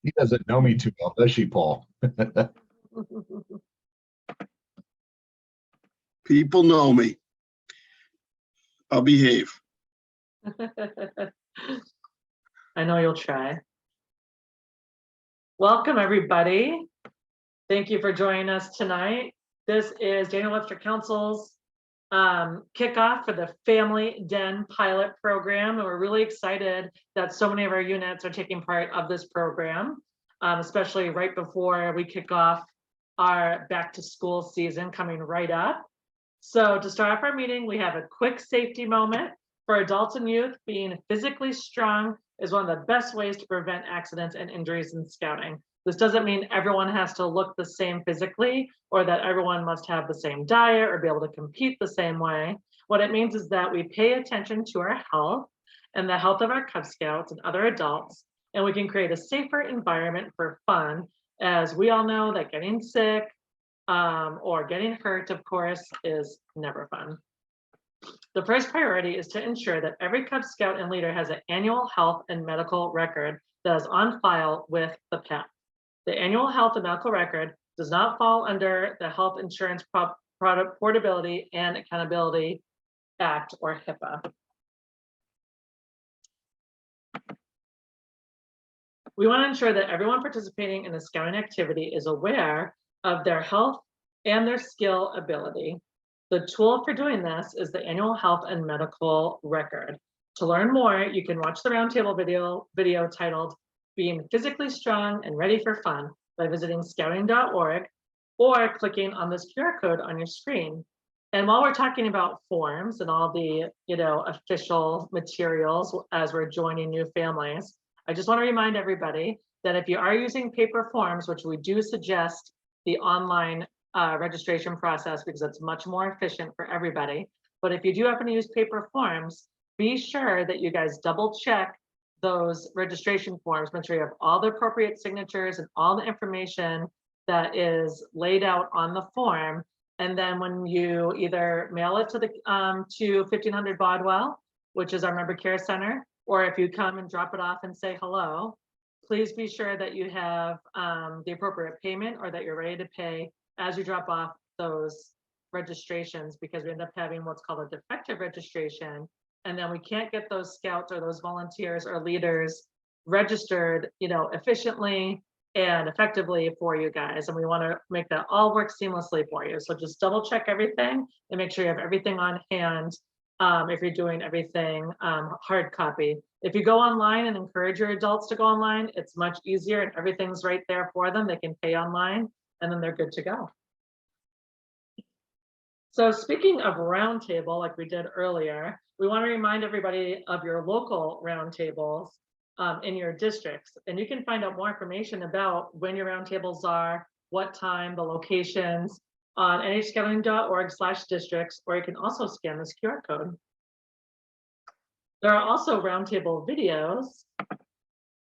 He doesn't know me too well, does she, Paul? People know me. I'll behave. I know you'll try. Welcome, everybody. Thank you for joining us tonight. This is Daniel Webster Council's kickoff for the Family Den Pilot Program. And we're really excited that so many of our units are taking part of this program, especially right before we kick off our back to school season coming right up. So to start off our meeting, we have a quick safety moment. For adults and youth, being physically strong is one of the best ways to prevent accidents and injuries in scouting. This doesn't mean everyone has to look the same physically or that everyone must have the same diet or be able to compete the same way. What it means is that we pay attention to our health and the health of our Cub Scouts and other adults, and we can create a safer environment for fun, as we all know that getting sick or getting hurt, of course, is never fun. The first priority is to ensure that every Cub Scout and leader has an annual health and medical record that is on file with the PEP. The annual health and medical record does not fall under the Health Insurance Product Portability and Accountability Act, or HIPAA. We want to ensure that everyone participating in the scouting activity is aware of their health and their skill ability. The tool for doing this is the annual health and medical record. To learn more, you can watch the roundtable video titled Being Physically Strong and Ready for Fun by visiting scouting.org or clicking on this QR code on your screen. And while we're talking about forms and all the official materials as we're joining new families, I just want to remind everybody that if you are using paper forms, which we do suggest the online registration process because it's much more efficient for everybody. But if you do happen to use paper forms, be sure that you guys double check those registration forms, make sure you have all the appropriate signatures and all the information that is laid out on the form. And then when you either mail it to 1500 Bodwell, which is our member care center, or if you come and drop it off and say hello, please be sure that you have the appropriate payment or that you're ready to pay as you drop off those registrations, because we end up having what's called a defective registration. And then we can't get those scouts or those volunteers or leaders registered, efficiently and effectively for you guys. And we want to make that all work seamlessly for you. So just double check everything and make sure you have everything on hand if you're doing everything hard copy. If you go online and encourage your adults to go online, it's much easier and everything's right there for them. They can pay online and then they're good to go. So speaking of roundtable, like we did earlier, we want to remind everybody of your local roundtables in your districts. And you can find out more information about when your roundtables are, what time, the locations on nhscouting.org/districts, or you can also scan this QR code. There are also roundtable videos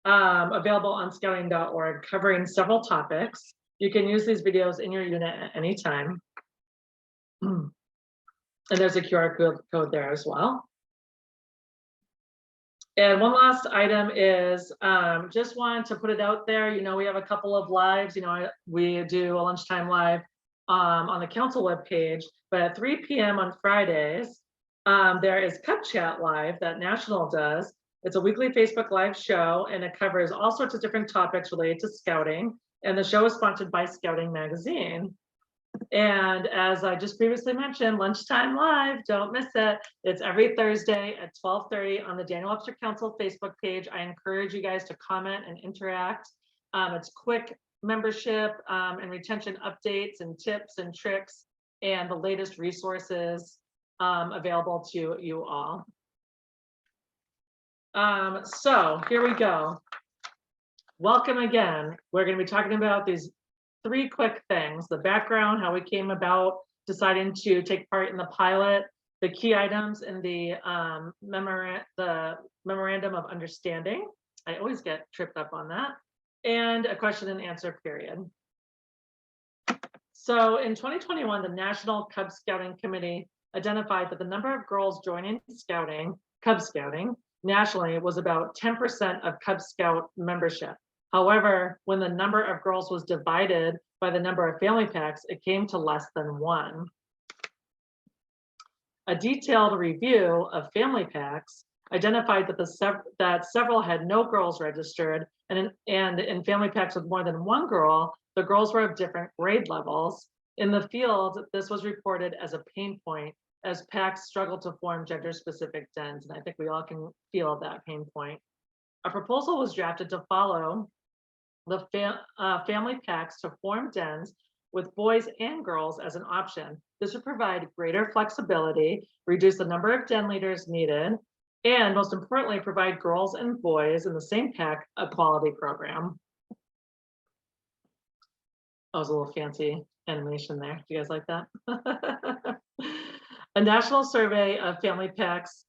available on scouting.org covering several topics. You can use these videos in your unit at any time. And there's a QR code there as well. And one last item is just wanted to put it out there. We have a couple of lives. We do a lunchtime live on the council webpage, but at 3 p.m. on Fridays, there is Cub Chat Live that National does. It's a weekly Facebook Live show, and it covers all sorts of different topics related to scouting. And the show is sponsored by Scouting Magazine. And as I just previously mentioned, Lunchtime Live, don't miss it. It's every Thursday at 12:30 on the Daniel Webster Council Facebook page. I encourage you guys to comment and interact. It's quick membership and retention updates and tips and tricks and the latest resources available to you all. So here we go. Welcome again. We're going to be talking about these 3 quick things: the background, how we came about deciding to take part in the pilot, the key items in the memorandum of understanding. I always get tripped up on that. And a question and answer period. So in 2021, the National Cub Scouting Committee identified that the number of girls joining scouting, Cub Scouting, nationally was about 10% of Cub Scout membership. However, when the number of girls was divided by the number of family packs, it came to less than 1. A detailed review of family packs identified that several had no girls registered, and in family packs with more than 1 girl, the girls were of different grade levels. In the field, this was reported as a pain point as packs struggled to form gender-specific dens, and I think we all can feel that pain point. A proposal was drafted to follow the family packs to form dens with boys and girls as an option. This would provide greater flexibility, reduce the number of den leaders needed, and most importantly, provide girls and boys in the same pack a quality program. That was a little fancy animation there. Do you guys like that? A national survey of family packs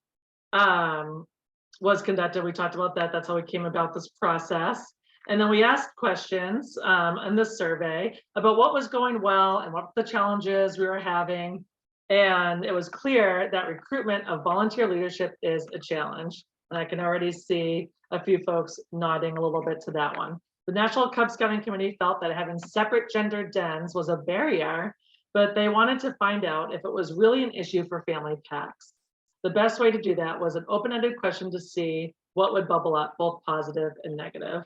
was conducted. We talked about that. That's how we came about this process. And then we asked questions in this survey about what was going well and what the challenges we were having. And it was clear that recruitment of volunteer leadership is a challenge. And I can already see a few folks nodding a little bit to that one. The National Cub Scouting Committee felt that having separate gender dens was a barrier, but they wanted to find out if it was really an issue for family packs. The best way to do that was an open-ended question to see what would bubble up, both positive and negative.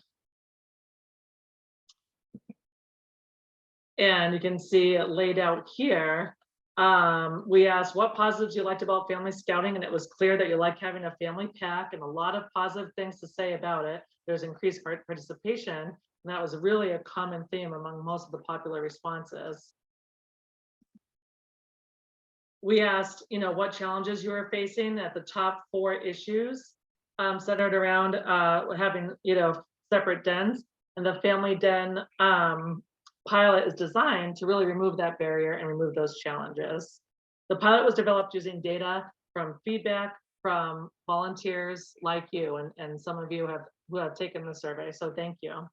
And you can see it laid out here. We asked what positives you liked about family scouting, and it was clear that you like having a family pack and a lot of positive things to say about it. There's increased participation, and that was really a common theme among most of the popular responses. We asked, what challenges you were facing. At the top 4 issues centered around having, separate dens, and the family den pilot is designed to really remove that barrier and remove those challenges. The pilot was developed using data from feedback from volunteers like you, and some of you who have taken the survey, so thank you.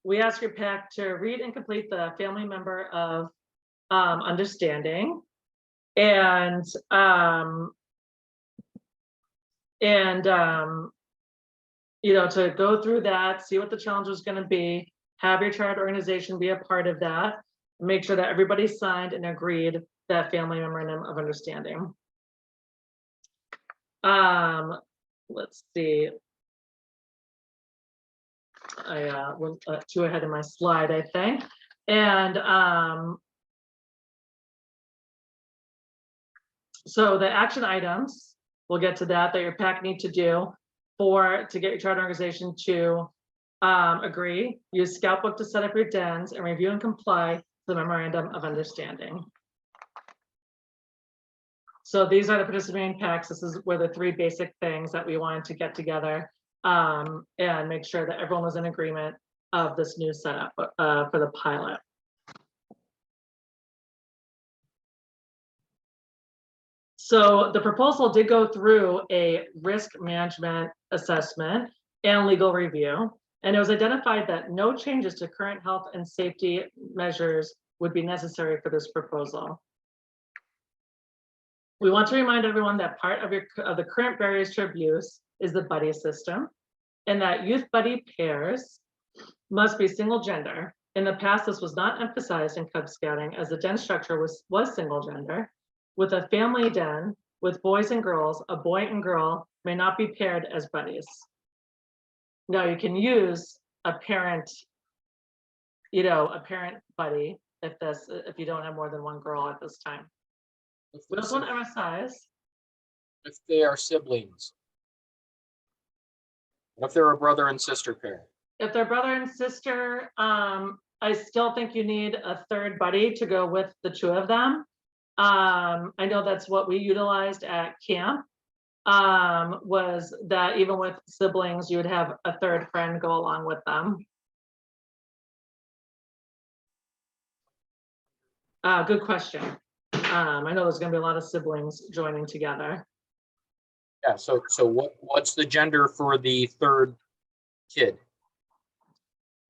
We ask your pack to read and complete the family member of understanding, and to go through that, see what the challenge was going to be, have your charter organization be a part of that, and make sure that everybody signed and agreed that family memorandum of understanding. Let's see. I went too ahead in my slide, I think. And so the action items, we'll get to that your pack need to do to get your charter organization to agree. Use Scoutbook to set up your dens and review and comply to the memorandum of understanding. So these are the participating packs. This is where the 3 basic things that we wanted to get together and make sure that everyone was in agreement of this new setup for the pilot. So the proposal did go through a risk management assessment and legal review, and it was identified that no changes to current health and safety measures would be necessary for this proposal. We want to remind everyone that part of the current barriers to abuse is the buddy system, and that youth buddy pairs must be single gender. In the past, this was not emphasized in Cub Scouting, as the den structure was single gender. With a family den with boys and girls, a boy and girl may not be paired as buddies. Now you can use a parent, a parent buddy if you don't have more than 1 girl at this time. We also want to emphasize if they are siblings. What if they're a brother and sister pair? If they're brother and sister, I still think you need a 3rd buddy to go with the 2 of them. I know that's what we utilized at camp, was that even with siblings, you would have a 3rd friend go along with them. Good question. I know there's going to be a lot of siblings joining together. Yeah, so what's the gender for the 3rd kid?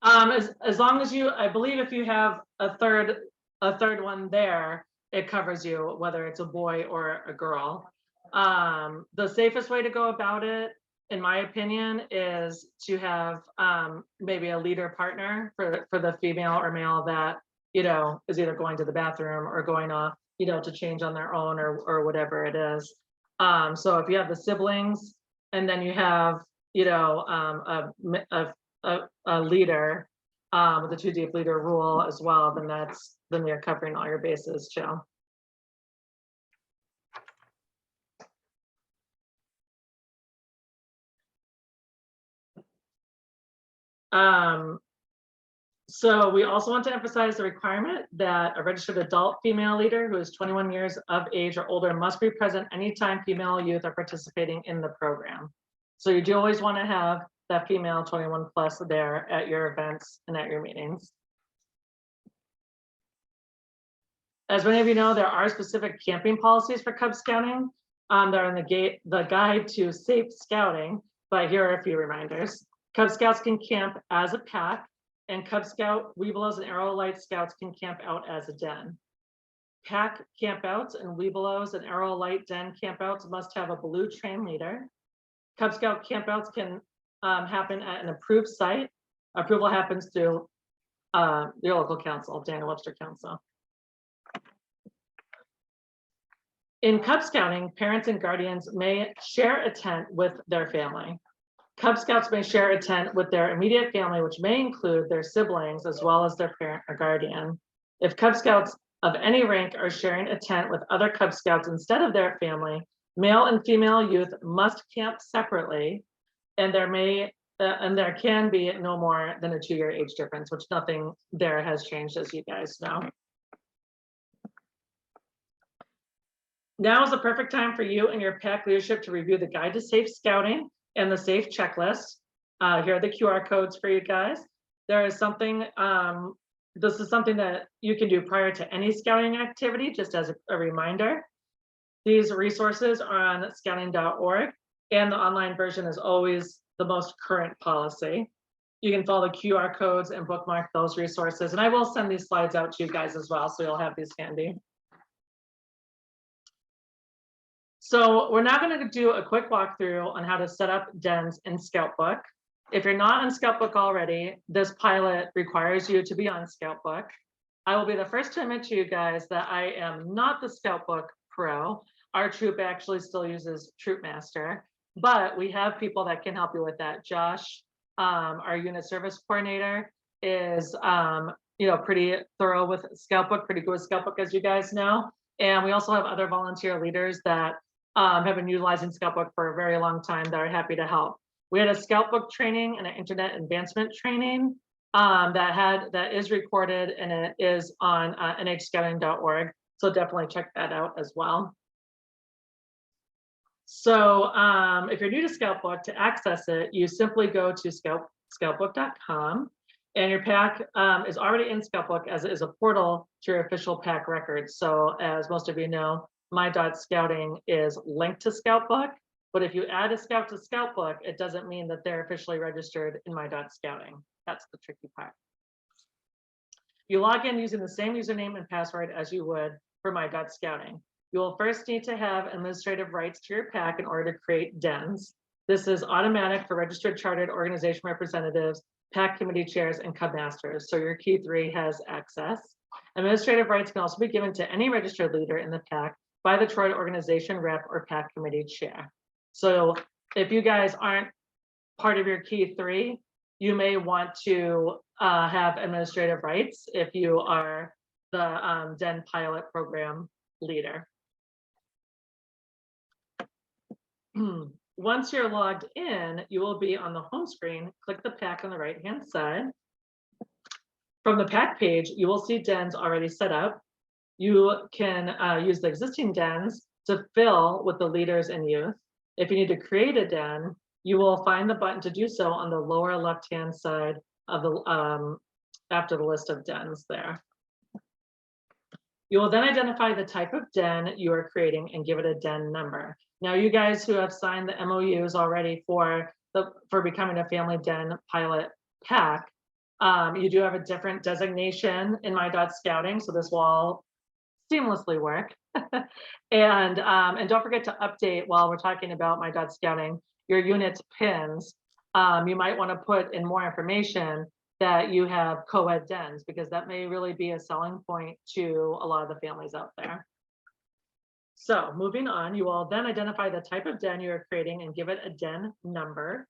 As long as I believe if you have a third one there, it covers you, whether it's a boy or a girl. The safest way to go about it in my opinion, is to have maybe a leader partner for the female or male that, you know, is either going to the bathroom or going off, you know, to change on their own or whatever it is. So if you have the siblings and then you have, you know, a leader with the 2 deep leader rule as well, then you're covering all your bases too. So we also want to emphasize the requirement that a registered adult female leader who is 21 years of age or older must be present anytime female youth are participating in the program. So you do always want to have that female 21 plus there at your events and at your meetings. As many of you know, there are specific camping policies for Cub Scouting. They're in the guide to safe scouting, but here are a few reminders. Cub Scouts can camp as a pack, and Cub Scout, Webelos, and Arrow Light Scouts can camp out as a den. Pack campouts and Webelos and Arrow Light Den campouts must have a blue train leader. Cub Scout campouts can happen at an approved site. Approval happens through your local council, Daniel Webster Council. In Cub Scouting, parents and guardians may share a tent with their family. Cub Scouts may share a tent with their immediate family, which may include their siblings as well as their parent or guardian. If Cub Scouts of any rank are sharing a tent with other Cub Scouts instead of their family, male and female youth must camp separately, and there can be no more than a 2-year age difference, which nothing there has changed, as you guys know. Now is the perfect time for you and your pack leadership to review the Guide to Safe Scouting and the SAFE checklist. Here are the QR codes for you guys. There is something, this is something that you can do prior to any scouting activity, just as a reminder. These resources are on scouting.org, and the online version is always the most current policy. You can follow the QR codes and bookmark those resources, and I will send these slides out to you guys as well, so you'll have these handy. So we're now going to do a quick walkthrough on how to set up dens in Scoutbook. If you're not on Scoutbook already, this pilot requires you to be on Scoutbook. I will be the first to admit to you guys that I am not the Scoutbook pro. Our troop actually still uses Troop Master, but we have people that can help you with that. Josh, our unit service coordinator, is pretty thorough with Scoutbook, pretty good with Scoutbook, as you guys know. And we also have other volunteer leaders that have been utilizing Scoutbook for a very long time that are happy to help. We had a Scoutbook training and an internet advancement training that is recorded, and it is on nhscouting.org. So definitely check that out as well. So if you're new to Scoutbook, to access it, you simply go to scoutbook.com, and your pack is already in Scoutbook, as it is a portal to your official pack records. So as most of you know, my.scouting is linked to Scoutbook, but if you add a scout to Scoutbook, it doesn't mean that they're officially registered in my.scouting. That's the tricky part. You log in using the same username and password as you would for my.scouting. You will first need to have administrative rights to your pack in order to create dens. This is automatic for registered chartered organization representatives, pack committee chairs, and Cub Masters. So your key 3 has access. Administrative rights can also be given to any registered leader in the pack by the Detroit organization rep or pack committee chair. So if you guys aren't part of your key 3, you may want to have administrative rights if you are the Den pilot program leader. Once you're logged in, you will be on the home screen. Click the pack on the right-hand side. From the pack page, you will see dens already set up. You can use the existing dens to fill with the leaders and youth. If you need to create a den, you will find the button to do so on the lower left-hand side of the after the list of dens there. You will then identify the type of den you are creating and give it a den number. Now, you guys who have signed the MOUs already for becoming a family den pilot pack, you do have a different designation in my.scouting, so this will all seamlessly work. And don't forget to update while we're talking about my.scouting. your unit's pins, you might want to put in more information that you have co-ed dens, because that may really be a selling point to a lot of the families out there. So moving on, you will then identify the type of den you are creating and give it a den number.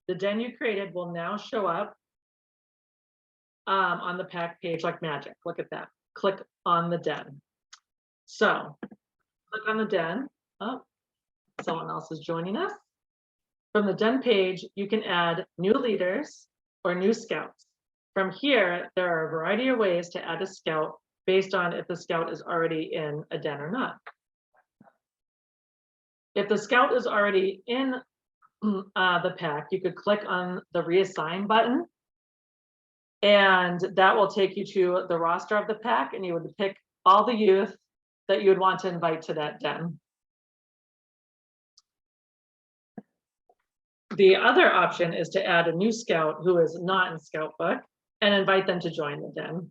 The den you created will now show up on the pack page like magic. Look at that. Click on the den. So click on the den. Oh, someone else is joining us. From the den page, you can add new leaders or new scouts. From here, there are a variety of ways to add a scout based on if the scout is already in a den or not. If the scout is already in the pack, you could click on the reassign button, and that will take you to the roster of the pack, and you would pick all the youth that you would want to invite to that den. The other option is to add a new scout who is not in Scout Book and invite them to join the den.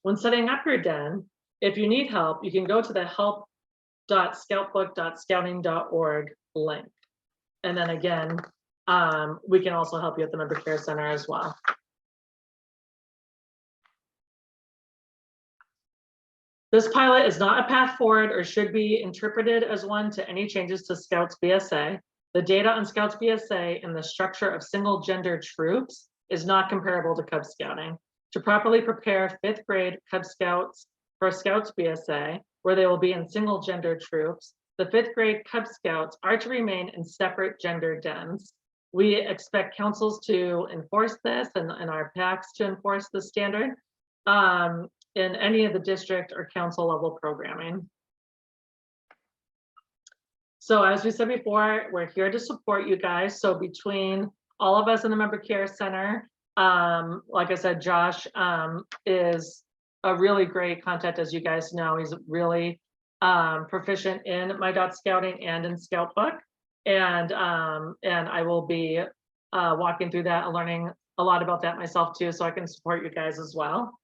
When setting up your den, if you need help, you can go to the help.scoutbook.scouting.org link. And then again, we can also help you at the Member Care Center as well. This pilot is not a path forward or should be interpreted as one to any changes to Scouts BSA. The data on Scouts BSA and the structure of single gender troops is not comparable to Cub Scouting. To properly prepare 5th grade Cub Scouts for Scouts BSA, where they will be in single gender troops, the 5th grade Cub Scouts are to remain in separate gender dens. We expect councils to enforce this and our packs to enforce the standard in any of the district or council level programming. So as we said before, we're here to support you guys. So between all of us in the Member Care Center, like I said, Josh is a really great contact, as you guys know. He's really proficient in My Dot Scouting and in Scout Book, and I will be walking through that and learning a lot about that myself too, so I can support you guys as well.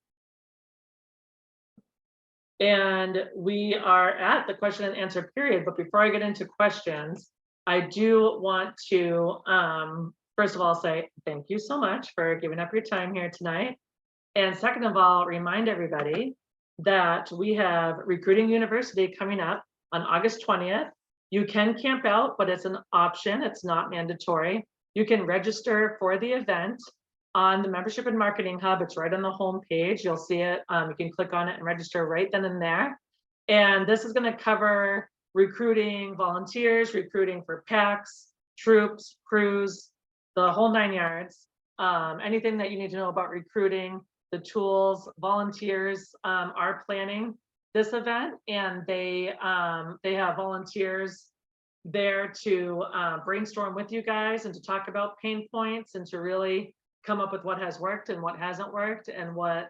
And we are at the question and answer period, but before I get into questions, I do want to first of all say thank you so much for giving up your time here tonight. And second of all, remind everybody that we have Recruiting University coming up on August 20th. You can camp out, but it's an option. It's not mandatory. You can register for the event on the Membership and Marketing Hub. It's right on the home page. You'll see it. You can click on it and register right then and there. And this is going to cover recruiting volunteers, recruiting for packs, troops, crews, the whole 9 yards. Anything that you need to know about recruiting, the tools. Volunteers are planning this event, and they have volunteers there to brainstorm with you guys and to talk about pain points and to really come up with what has worked and what hasn't worked, and what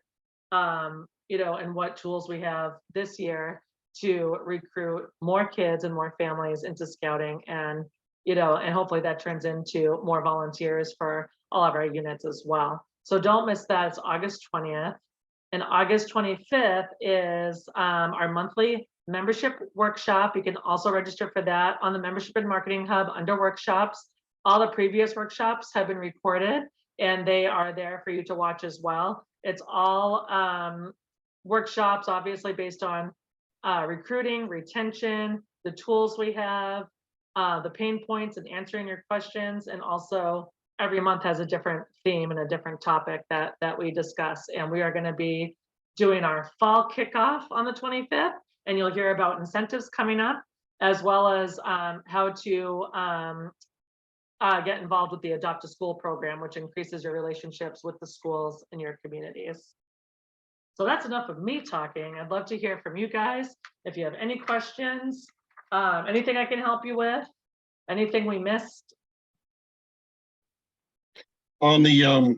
and what tools we have this year to recruit more kids and more families into scouting, and and hopefully that turns into more volunteers for all of our units as well. So don't miss that. It's August 20th. And August 25th is our monthly membership workshop. You can also register for that on the Membership and Marketing Hub under workshops. All the previous workshops have been recorded, and they are there for you to watch as well. It's all workshops, obviously based on recruiting, retention, the tools we have, the pain points and answering your questions. And also every month has a different theme and a different topic that we discuss. And we are going to be doing our fall kickoff on the 25th, and you'll hear about incentives coming up, as well as how to get involved with the Adopt a School program, which increases your relationships with the schools in your communities. So that's enough of me talking. I'd love to hear from you guys. If you have any questions, anything I can help you with, anything we missed. On the,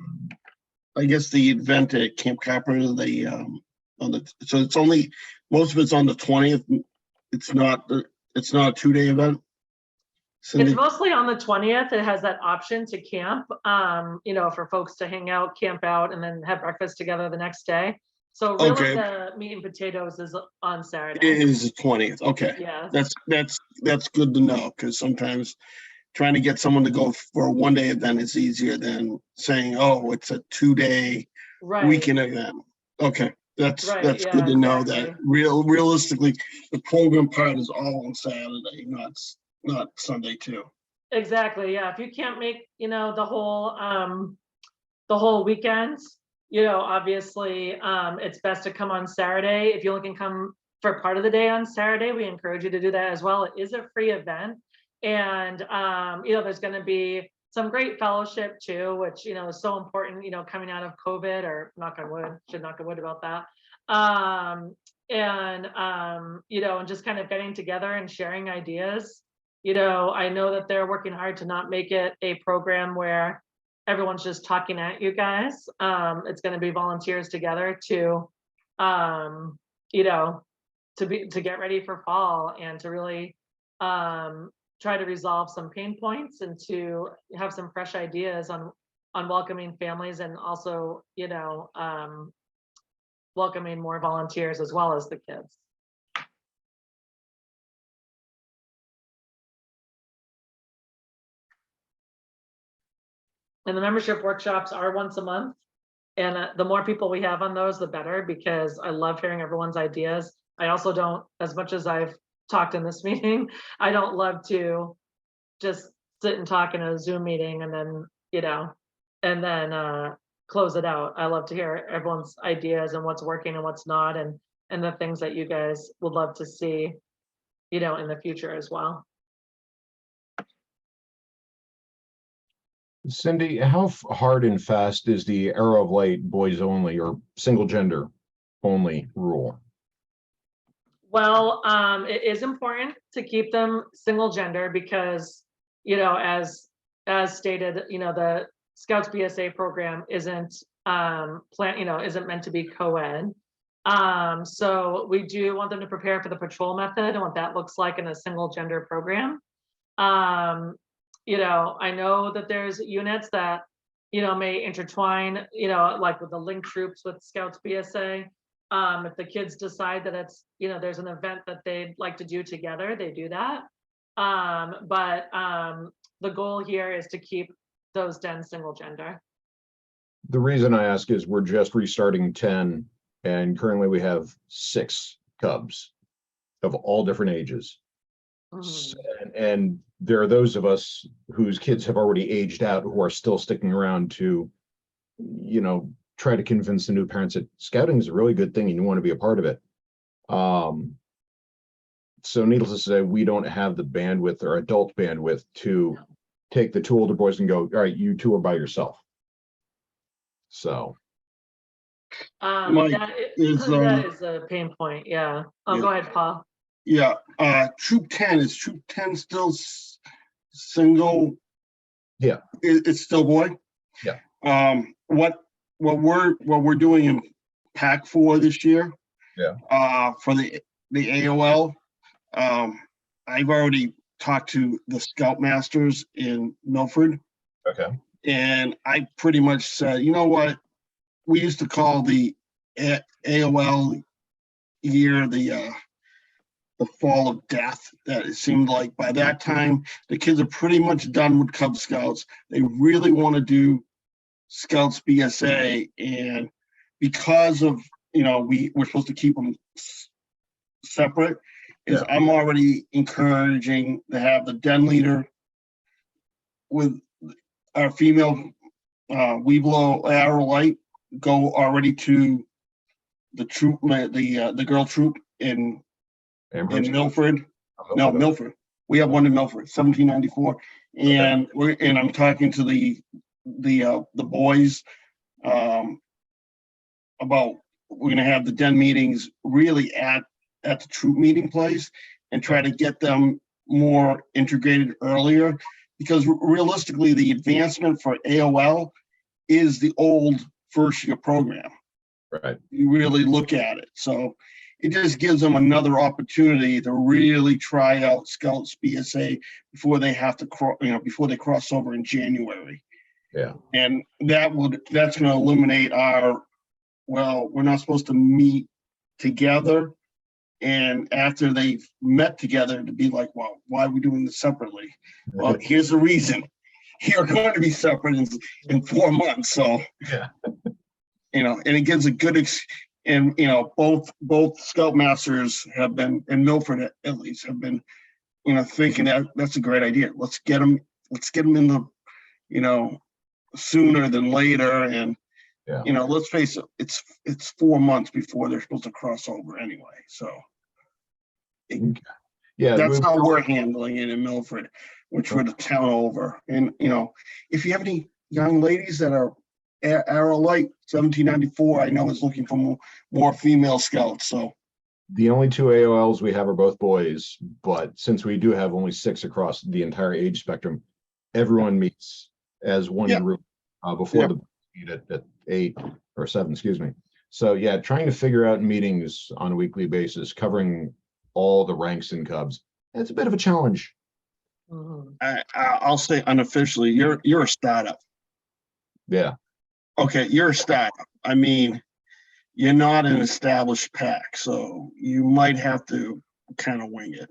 I guess the event at Camp Carpenter, so it's only, most of it's on the 20th. It's not a 2-day event. Cindy? It's mostly on the 20th. It has that option to camp, for folks to hang out, camp out, and then have breakfast together the next day. So really Okay. the meat and potatoes is on It Saturday. is the 20th. Okay. Yeah, That's good to know, because sometimes trying to get someone to go for a 1-day event is easier than saying, oh, it's a 2-day right, weekend event. Okay, that's right, yeah, good to know that exactly. realistically, the program part is all on Saturday, not Sunday too. Exactly, yeah. If you can't make, the whole weekend, obviously, it's best to come on Saturday. If you only can come for part of the day on Saturday, we encourage you to do that as well. It is a free event. And, there's gonna be some great fellowship too, which, is so important, coming out of COVID, or knock on wood, should knock on wood about that. And just kind of getting together and sharing ideas. I know that they're working hard to not make it a program where everyone's just talking at you guys. It's going to be volunteers together to, to get ready for fall and to really try to resolve some pain points and to have some fresh ideas on welcoming families, and also, welcoming more volunteers as well as the kids. And the membership workshops are once a month. And the more people we have on those, the better, because I love hearing everyone's ideas. I also don't, as much as I've talked in this meeting, I don't love to just sit and talk in a Zoom meeting and then, close it out. I love to hear everyone's ideas and what's working and what's not, and the things that you guys would love to see, in the future as well. Cindy, how hard and fast is the Arrow of Light boys only or single gender only rule? Well, it is important to keep them single gender because, as stated, the Scouts BSA program isn't isn't meant to be co-ed. So we do want them to prepare for the patrol method and what that looks like in a single gender program. I know that there's units that, may intertwine, like with the link troops with Scouts BSA. If the kids decide that it's, there's an event that they'd like to do together, they do that. But the goal here is to keep those den single gender. The reason I ask is we're just restarting 10, and currently we have 6 cubs of all different ages. And there are those of us whose kids have already aged out who are still sticking around to, try to convince the new parents that scouting is a really good thing and you want to be a part of it. So needless to say, we don't have the bandwidth or adult bandwidth to take the 2 older boys and go, all right, you 2 are by yourself. So Mike, that is a pain point. Yeah. Oh, Yeah. Go ahead, Paul. Yeah, Troop 10, is Troop 10 still single? Yeah. It's still boy? Yeah. What we're doing in Pack 4 this year? Yeah. For the AOL, I've already talked to the Scoutmasters in Milford, Okay. and I pretty much said, you know what? We used to call the AOL year the fall of death. That it seemed like by that time the kids are pretty much done with Cub Scouts. They really want to do Scouts BSA, and because of we're supposed to keep them separate, is I'm already encouraging to have the den leader with our female Weeblo Arrow Light go already to the troop, the girl troop in Milford. No, Milford. We have one in Milford, 1794, and I'm talking to the boys about we're going to have the den meetings really at the troop meeting place and try to get them more integrated earlier, because realistically the advancement for AOL is the old first year program. Right. You really look at it. So it just gives them another opportunity to really try out Scouts BSA before they have to before they cross over in January. Yeah. And that's going to eliminate our well, we're not supposed to meet together. And after they've met together to be like, well, why are we doing this separately? Well, here's the reason. You're going to be separate in 4 months. So, Yeah. and it gives a good, and, both Scoutmasters have been, and Milford at least, have been, thinking that that's a great idea. Let's get them in the, sooner than later. And, Yeah. let's face it, it's 4 months before they're supposed to cross over anyway. So Yeah, that's how we're handling it in Milford, which we're the town over. And, if you have any young ladies that are Arrow-Light 1794, I know is looking for more female scouts. So the only two AOLs we have are both boys, but since we do have only 6 across the entire age spectrum, everyone meets as one Yeah. group before Yeah. the meet at 8 or 7, excuse me. So yeah, trying to figure out meetings on a weekly basis, covering all the ranks in Cubs, it's a bit of a challenge. Mhm. I'll say unofficially, you're a startup. Yeah, Okay, you're a startup. I mean, you're not an established pack, so you might have to kind of wing it.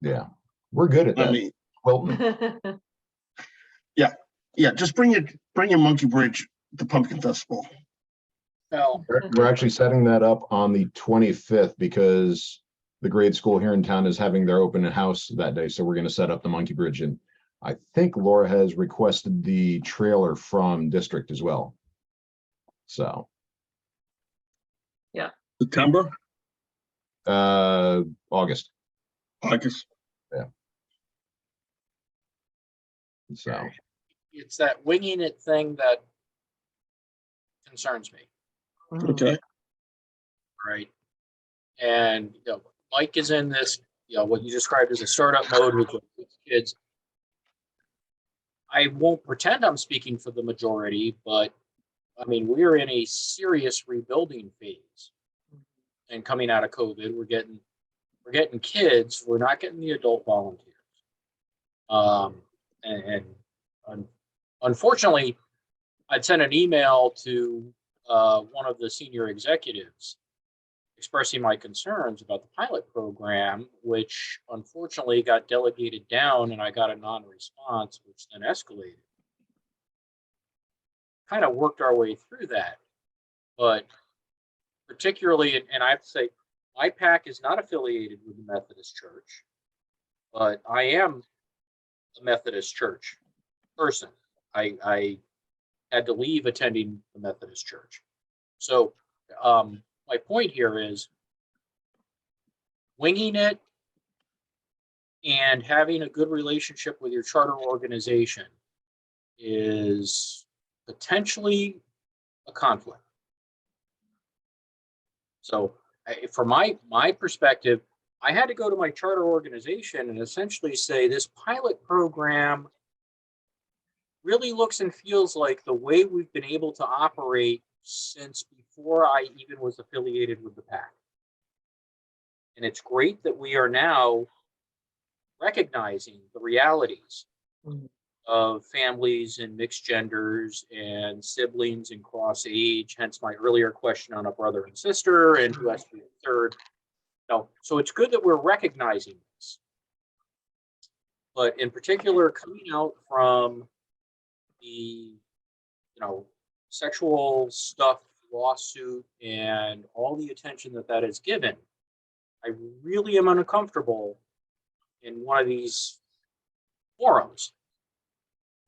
yeah, we're good at I that. mean, Wilton. yeah, just bring your monkey bridge to Pumpkin Festival. Well, We're actually setting that up on the 25th because the grade school here in town is having their open house that day. So we're going to set up the monkey bridge. And I think Laura has requested the trailer from district as well. So September, August. August. So it's that winging it thing that concerns me, Mhm. Okay. right? And Mike is in this, what you described as a startup mode with the kids. I won't pretend I'm speaking for the majority, but I mean, we're in a serious rebuilding phase. And coming out of COVID, we're getting kids, we're not getting the adult volunteers. And unfortunately, I'd sent an email to one of the senior executives expressing my concerns about the pilot program, which unfortunately got delegated down and I got a non-response, which then escalated. Kind of worked our way through that. But particularly, and I have to say, my PAC is not affiliated with the Methodist Church, but I am a Methodist Church person. I had to leave attending the Methodist Church. So my point here is winging it and having a good relationship with your charter organization is potentially a conflict. So from my perspective, I had to go to my charter organization and essentially say this pilot program really looks and feels like the way we've been able to operate since before I even was affiliated with the PAC. And it's great that we are now recognizing the realities of families and mixed genders and siblings and cross age, hence my earlier question on a brother and sister and who has to be a third. No, so it's good that we're recognizing this. But in particular, coming out from the, sexual stuff lawsuit and all the attention that is given, I really am uncomfortable in one of these forums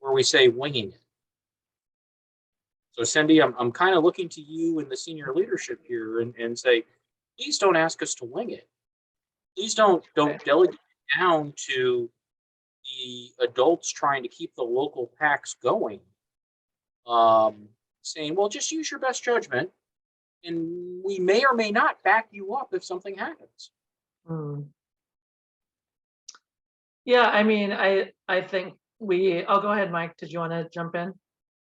where we say winging it. So Cindy, I'm kind of looking to you and the senior leadership here and say, please don't ask us to wing it. Please don't delegate down to the adults trying to keep the local PACs going. Saying, well, just use your best judgment, and we may or may not back you up if something happens. Yeah, I mean, I think I'll go ahead, Mike. Did you want to jump in?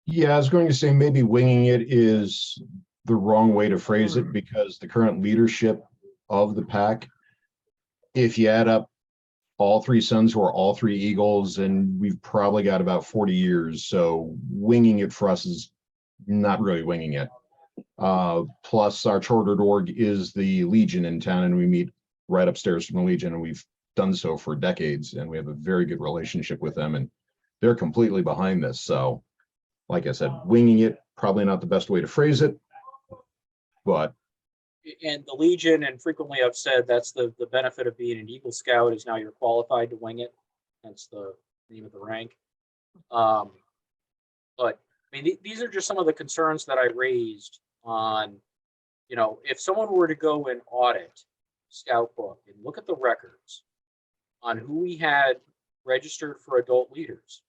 yeah, I was going to say maybe winging it is the wrong way to phrase it because the current leadership of the PAC, if you add up all 3 sons who are all 3 Eagles, and we've probably got about 40 years. So winging it for us is not really winging it. Plus our chartered org is the Legion in town, and we meet right upstairs from the Legion, and we've done so for decades, and we have a very good relationship with them, and they're completely behind this. So like I said, winging it, probably not the best way to phrase it, but And the Legion, and frequently I've said that's the benefit of being an Eagle Scout, is now you're qualified to wing it. That's the name of the rank. But I mean, these are just some of the concerns that I raised on, if someone were to go and audit Scout Book and look at the records on who we had registered for adult leaders,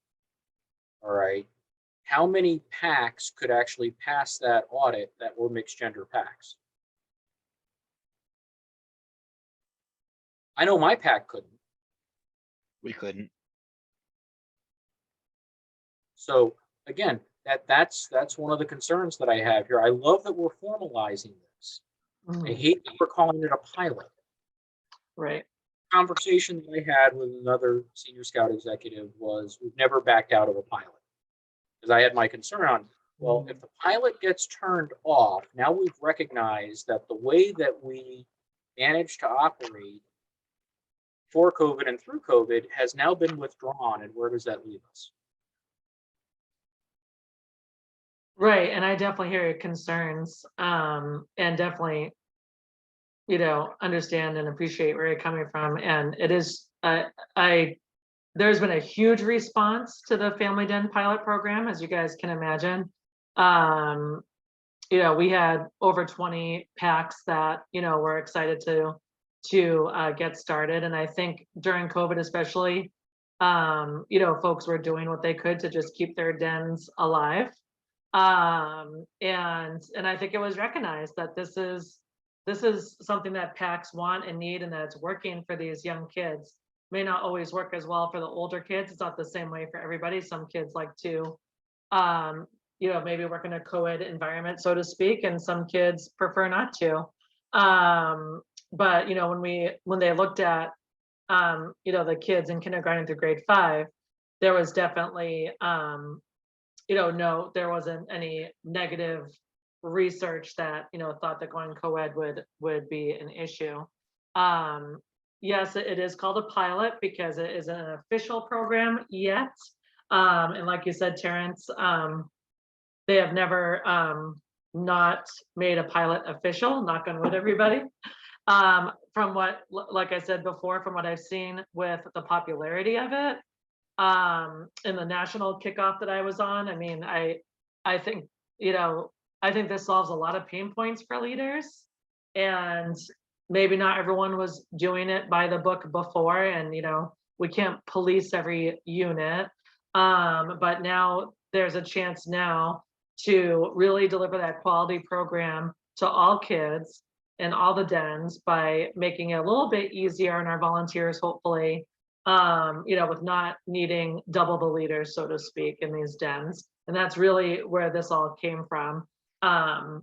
all right, how many packs could actually pass that audit that were mixed gender packs? I know my pack couldn't. We couldn't. So again, that's one of the concerns that I have here. I love that we're formalizing this. I hate that we're calling it a pilot. Right. Conversation that I had with another senior scout executive was, we've never backed out of a pilot. Because I had my concern on, well, if the pilot gets turned off, now we've recognized that the way that we managed to operate for COVID and through COVID has now been withdrawn. And where does that leave us? Right, and I definitely hear your concerns, and definitely, understand and appreciate where you're coming from. And it is, there's been a huge response to the Family Den pilot program, as you guys can imagine. We had over 20 packs that, were excited to get started. And I think during COVID especially, folks were doing what they could to just keep their dens alive. And I think it was recognized that this is something that packs want and need, and that it's working for these young kids. May not always work as well for the older kids. It's not the same way for everybody. Some kids like to, maybe work in a co-ed environment, so to speak, and some kids prefer not to. But when they looked at, the kids in kindergarten through grade 5, there was definitely, no, there wasn't any negative research that, thought that going co-ed would be an issue. Yes, it is called a pilot because it isn't an official program yet. And like you said, Terrence, they have never not made a pilot official, knock on wood, everybody. From what, like I said before, from what I've seen with the popularity of it, in the national kickoff that I was on, I mean, I think, I think this solves a lot of pain points for leaders, and maybe not everyone was doing it by the book before, and we can't police every unit, but now there's a chance now to really deliver that quality program to all kids in all the dens by making it a little bit easier on our volunteers, hopefully, with not needing double the leaders, so to speak, in these dens. And that's really where this all came from. I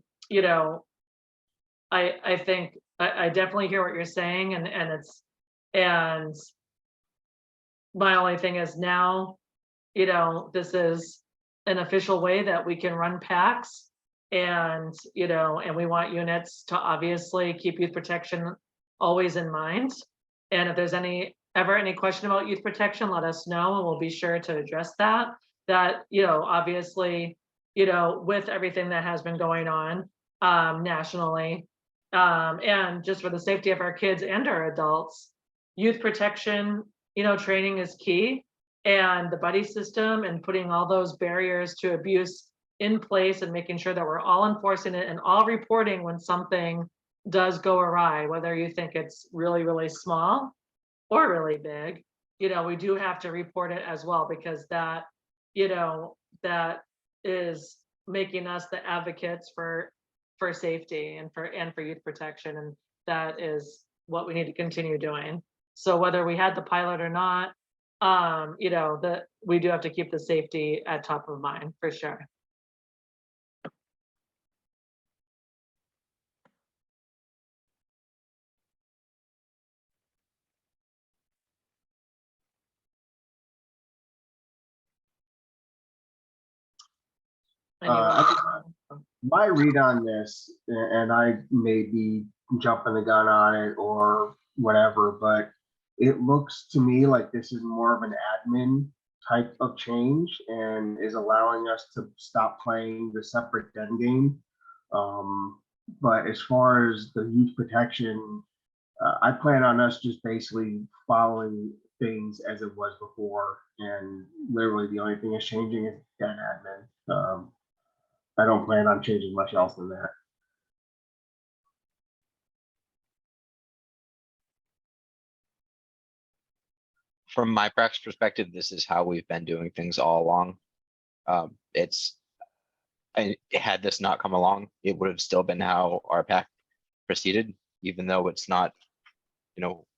think I definitely hear what you're saying, and my only thing is now, this is an official way that we can run packs, and and we want units to obviously keep youth protection always in mind. And if there's ever any question about youth protection, let us know, and we'll be sure to address that. Obviously, with everything that has been going on nationally, and just for the safety of our kids and our adults, youth protection, training is key, and the buddy system and putting all those barriers to abuse in place and making sure that we're all enforcing it and all reporting when something does go awry, whether you think it's really, really small or really big, we do have to report it as well, because that, that is making us the advocates for safety and for youth protection. And that is what we need to continue doing. So whether we had the pilot or not, we do have to keep the safety at top of mind for sure. My read on this, and I may be jumping the gun on it or whatever, but it looks to me like this is more of an admin type of change and is allowing us to stop playing the separate den game. But as far as the youth protection, I plan on us just basically following things as it was before, and literally the only thing is changing is den admin. I don't plan on changing much else than that. From my practice perspective, this is how we've been doing things all along. Had this not come along, it would have still been how our pack proceeded, even though it's not,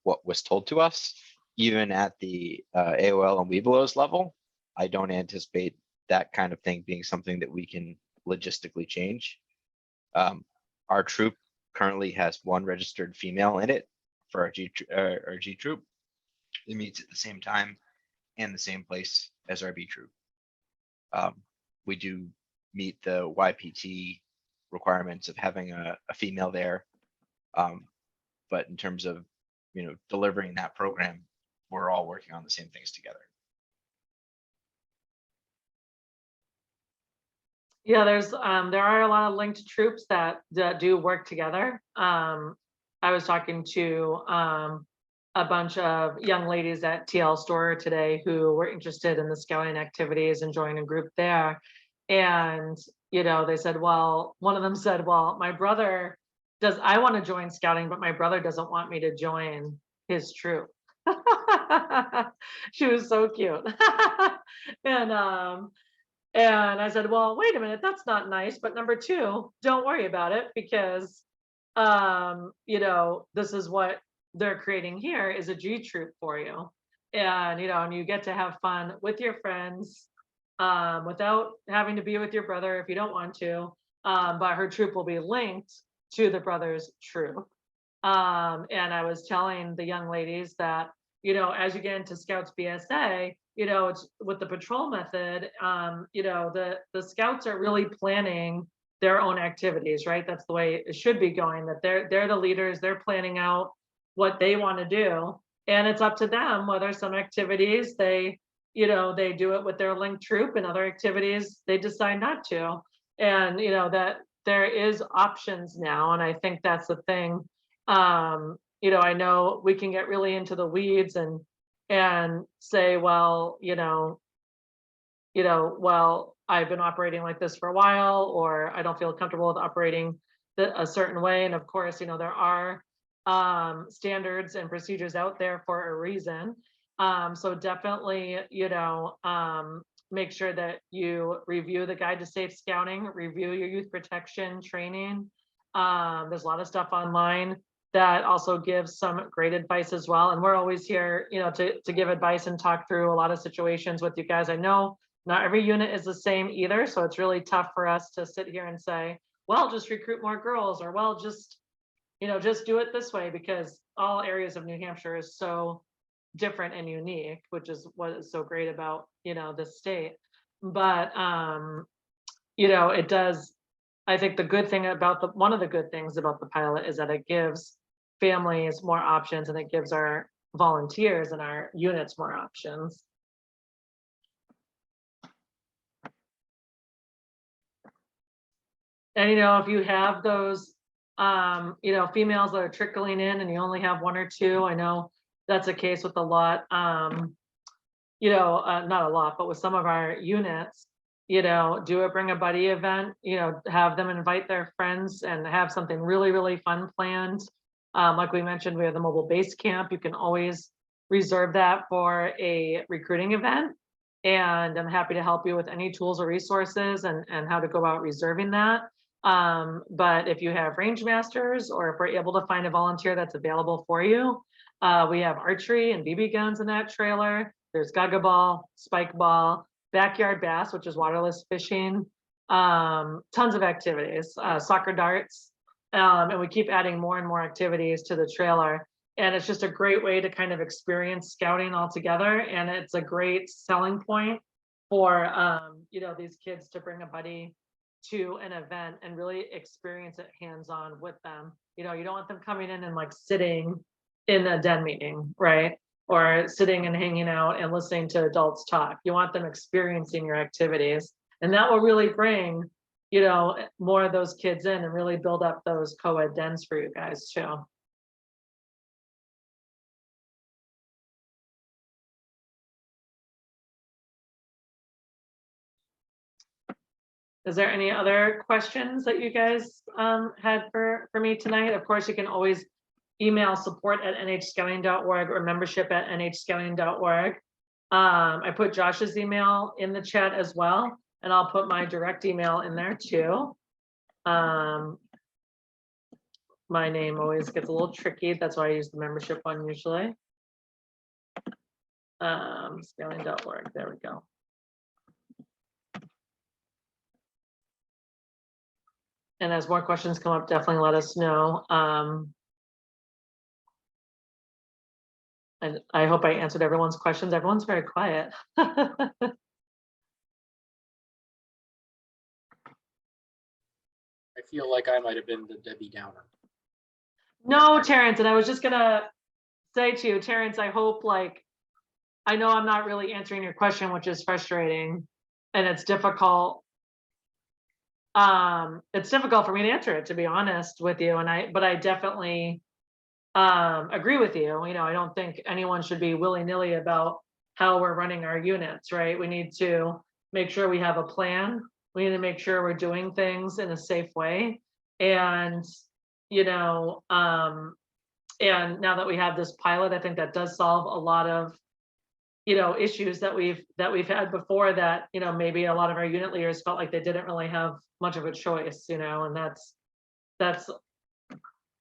what was told to us. Even at the AOL and Webelos level, I don't anticipate that kind of thing being something that we can logistically change. Our troop currently has one registered female in it for our G troop. It meets at the same time and the same place as our B troop. We do meet the YPT requirements of having a female there. But in terms of, delivering that program, we're all working on the same things together. Yeah, there are a lot of linked troops that do work together. I was talking to a bunch of young ladies at TL Store today who were interested in the scouting activities and joined a group there. And, they said, well, one of them said, well, I want to join scouting, but my brother doesn't want me to join his troop. She was so cute. And I said, well, wait a minute, that's not nice. But number two, don't worry about it, because this is what they're creating here is a G troop for you. And and you get to have fun with your friends without having to be with your brother if you don't want to. But her troop will be linked to the brother's troop. And I was telling the young ladies that, as you get into Scouts BSA, it's with the patrol method, the scouts are really planning their own activities, right? That's the way it should be going, that they're the leaders, they're planning out what they want to do. And it's up to them whether some activities they do it with their linked troop, and other activities they decide not to. And that there is options now. And I think that's the thing. I know we can get really into the weeds and say, well, well, I've been operating like this for a while, or I don't feel comfortable with operating a certain way. And of course, there are standards and procedures out there for a reason. So definitely, make sure that you review the Guide to Safe Scouting, review your youth protection training. There's a lot of stuff online that also gives some great advice as well. And we're always here, to give advice and talk through a lot of situations with you guys. I know not every unit is the same either. So it's really tough for us to sit here and say, well, just recruit more girls, or well, just do it this way, because all areas of New Hampshire is so different and unique, which is what is so great about, this state. But, it does, I think the good thing about one of the good things about the pilot is that it gives families more options, and it gives our volunteers and our units more options. And if you have those females that are trickling in and you only have one or two, I know that's a case with a lot, not a lot, but with some of our units, do a bring a buddy event, have them invite their friends and have something really, really fun planned. Like we mentioned, we have the mobile base camp. You can always reserve that for a recruiting event. And I'm happy to help you with any tools or resources and how to go about reserving that. But if you have range masters, or if we're able to find a volunteer that's available for you, we have archery and BB guns in that trailer. There's gaga ball, spike ball, backyard bass, which is waterless fishing, tons of activities, soccer darts, and we keep adding more and more activities to the trailer. And it's just a great way to kind of experience scouting all together. And it's a great selling point for, these kids to bring a buddy to an event and really experience it hands-on with them. You know, you don't want them coming in and like sitting in a den meeting, right? Or sitting and hanging out and listening to adults talk. You want them experiencing your activities. And that will really bring, you know, more of those kids in and really build up those co-ed dens for you guys too. Is there any other questions that you guys had for me tonight? Of course, you can always email support@nhscouting.org or membership@nhscouting.org. I put Josh's email in the chat as well, and I'll put my direct email in there too. My name always gets a little tricky. That's why I use the membership one usually. Scaling.org, there we go. And as more questions come up, definitely let us know. And I hope I answered everyone's questions. Everyone's very quiet. I feel like I might have been the Debbie Downer. No, Terrence, and I was just gonna say to you, Terrence, I hope, like, I know I'm not really answering your question, which is frustrating, and it's difficult. It's difficult for me to answer it, to be honest with you, but I definitely agree with you. You know, I don't think anyone should be willy-nilly about how we're running our units, right? We need to make sure we have a plan. We need to make sure we're doing things in a safe way. And, you know, and now that we have this pilot, I think that does solve a lot of, you know, issues that we've had before, that, you know, maybe a lot of our unit leaders felt like they didn't really have much of a choice, you know, and that's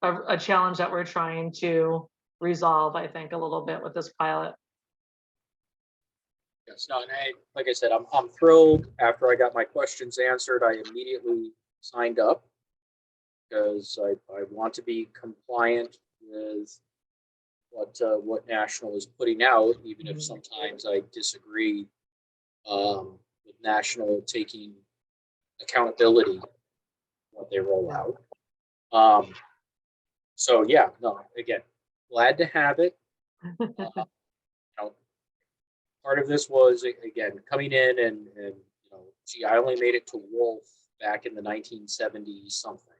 a challenge that we're trying to resolve, I think, a little bit with this pilot. Yes, no, and like I said, I'm thrilled. After I got my questions answered, I immediately signed up because I want to be compliant with what National is putting out, even if sometimes I disagree with National taking accountability what they roll out. So yeah, no, again, glad to have it. You know, part of this was, again, coming in and you know, gee, I only made it to Wolf back in the 1970s something,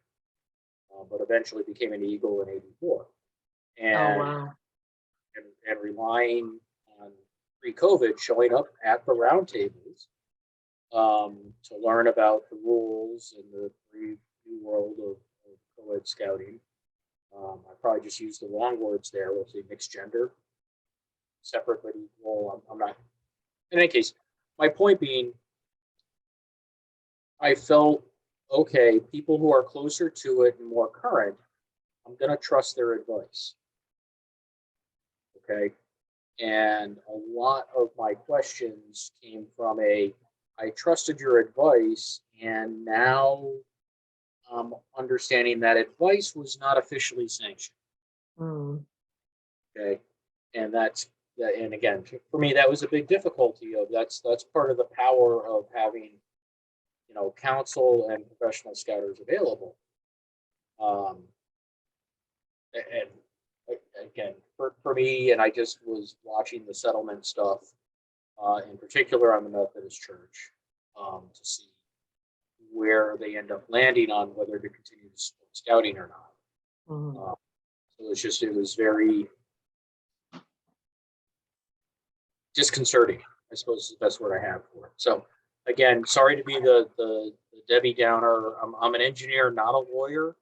but eventually became an Eagle in '84. And, Oh, wow. and relying on pre-COVID showing up at the roundtables to learn about the rules in the new world of co-ed scouting. I probably just used the wrong words there. We'll say mixed gender, separate but equal. I'm not. In any case, my point being, I felt, okay, people who are closer to it and more current, I'm going to trust their advice. Okay. And a lot of my questions came from I trusted your advice, and now I'm understanding that advice was not officially sanctioned. Okay. And and again, for me, that was a big difficulty of that's part of the power of having, you know, counsel and professional scouters available. And again, for me, and I just was watching the settlement stuff, in particular on the Methodist Church, to see where they end up landing on whether to continue to support scouting or not. So it was very disconcerting, I suppose is the best word I have for it. So again, sorry to be the Debbie Downer. I'm an engineer, not a lawyer.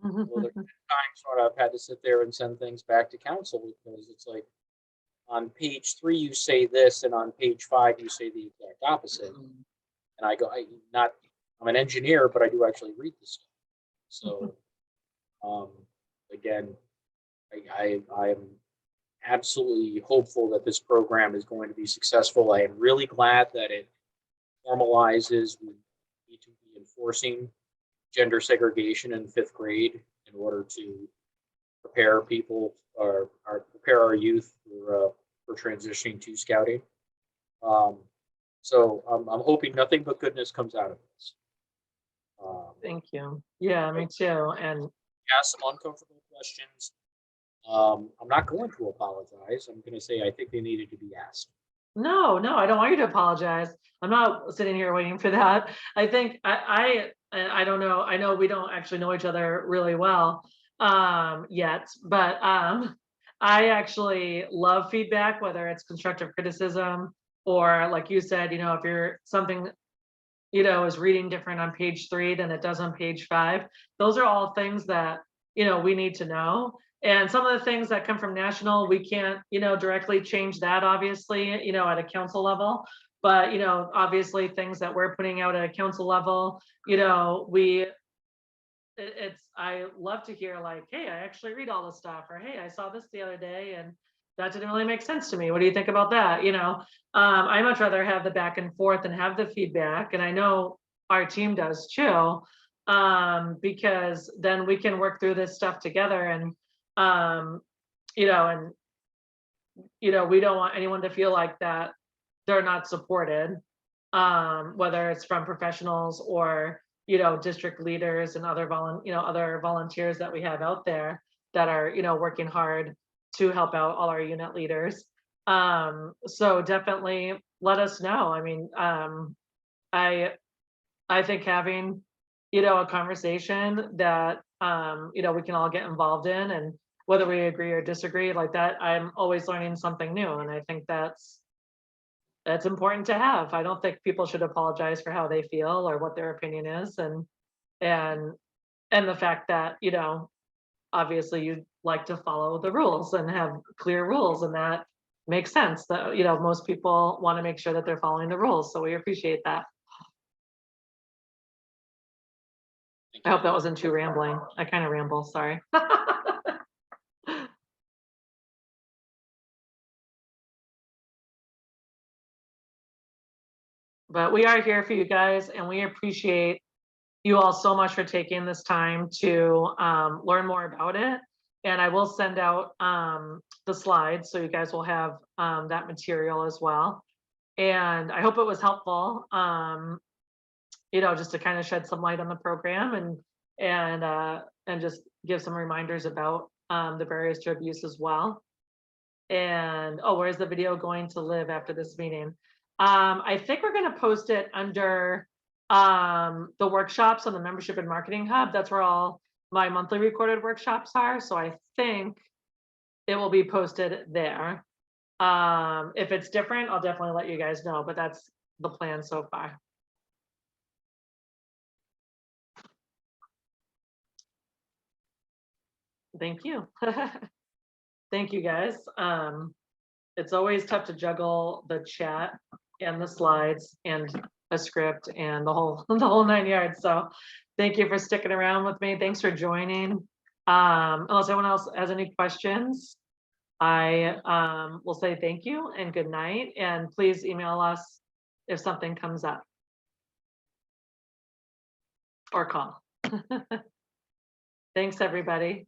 Well, there have been times when I've had to sit there and send things back to council because it's like, on page 3 you say this, and on page 5 you say the exact opposite. And I go, I'm an engineer, but I do actually read this stuff. So again, I am absolutely hopeful that this program is going to be successful. I am really glad that it formalizes we need to be enforcing gender segregation in 5th grade in order to prepare people or prepare our youth for transitioning to scouting. So I'm hoping nothing but goodness comes out of this. Thank you. Yeah, me too. And Ask some uncomfortable questions. I'm not going to apologize. I'm going to say I think they needed to be asked. no, I don't want you to apologize. I'm not sitting here waiting for that. I think I don't know. I know we don't actually know each other really well yet, but I actually love feedback, whether it's constructive criticism or like you said, if you're something is reading different on page 3 than it does on page 5. Those are all things that, we need to know. And some of the things that come from national, we can't, directly change that, obviously, at a council level. But, obviously things that we're putting out at a council level, I love to hear like, hey, I actually read all this stuff, or hey, I saw this the other day and that didn't really make sense to me. What do you think about that? I much rather have the back and forth and have the feedback. And I know our team does too, because then we can work through this stuff together and, we don't want anyone to feel like that they're not supported, whether it's from professionals or, district leaders and other other volunteers that we have out there that are, working hard to help out all our unit leaders. So definitely let us know. I mean, I think having, a conversation that, we can all get involved in, and whether we agree or disagree like that, I'm always learning something new. And I think that's important to have. I don't think people should apologize for how they feel or what their opinion is. And the fact that, obviously you'd like to follow the rules and have clear rules, and that makes sense that, most people want to make sure that they're following the rules. So we appreciate that. I hope that wasn't too rambling. I kind of ramble, sorry. But we are here for you guys, and we appreciate you all so much for taking this time to learn more about it. And I will send out the slides, so you guys will have that material as well. And I hope it was helpful, just to kind of shed some light on the program and just give some reminders about the barriers to abuse as well. And where's the video going to live after this meeting? I think we're going to post it under the workshops on the Membership and Marketing Hub. That's where all my monthly recorded workshops are. So I think it will be posted there. If it's different, I'll definitely let you guys know, but that's the plan so far. Thank you. Thank you, guys. It's always tough to juggle the chat and the slides and a script and the whole 9 yards. So thank you for sticking around with me. Thanks for joining. Unless anyone else has any questions, I will say thank you and good night. And please email us if something comes up or call. Thanks, everybody.